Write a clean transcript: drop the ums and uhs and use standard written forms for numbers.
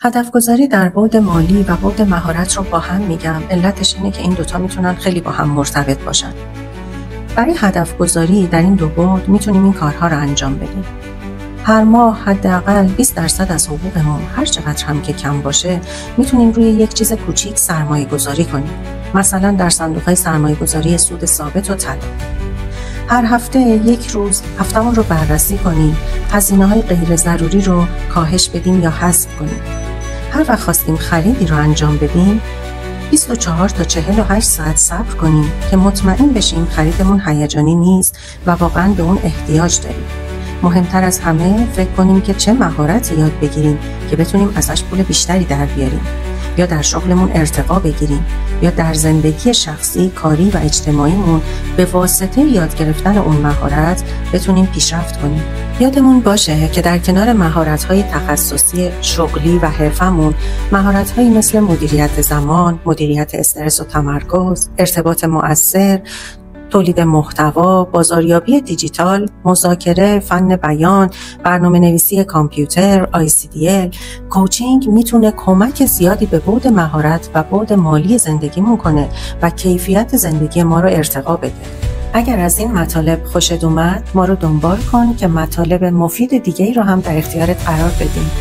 هدف گذاری در بعد مالی و بعد مهارت رو با هم میگم. علتش اینه که این دوتا میتونن خیلی با هم مرتبط باشن. برای هدف گذاری در این دو بعد میتونیم این کارها رو انجام بدیم. هر ماه حداقل 20% از حقوقمون هر چقدر هم که کم باشه میتونیم روی یک چیز کوچیک سرمایه گذاری کنیم. مثلا در صندوق‌های سرمایه گذاری سود ثابت و طلا. هر هفته یک روز هفته‌مون رو بررسی کنیم. هزینه‌های غیر ضروری رو کاهش بدیم یا حذف کنیم. هر وقت خواستیم خریدی رو انجام بدیم 24 تا 48 ساعت صبر کنیم که مطمئن بشیم خریدمون هیجانی نیست و واقعاً به اون احتیاج داریم. مهمتر از همه فکر کنیم که چه مهارتی یاد بگیریم که بتونیم ازش پول بیشتری در بیاریم، یا در شغلمون ارتقا بگیریم، یا در زندگی شخصی، کاری و اجتماعیمون به واسطه یاد گرفتن اون مهارت بتونیم پیشرفت کنیم. یادمون باشه که در کنار مهارت‌های تخصصی شغلی و حرفمون، مهارت‌هایی مثل مدیریت زمان، مدیریت استرس و تمرکز، ارتباط مؤثر، تولید محتوا، بازاریابی دیجیتال، مذاکره، فن بیان، برنامه‌نویسی کامپیوتر، ICDL، کوچینگ میتونه کمک زیادی به بعد مهارت و بعد مالی زندگیمون کنه و کیفیت زندگی ما رو ارتقا بده. اگر از این مطالب خوشت اومد، ما رو دنبال کن که مطالب مفید دیگه‌ای رو هم در اختیارت قرار بدیم.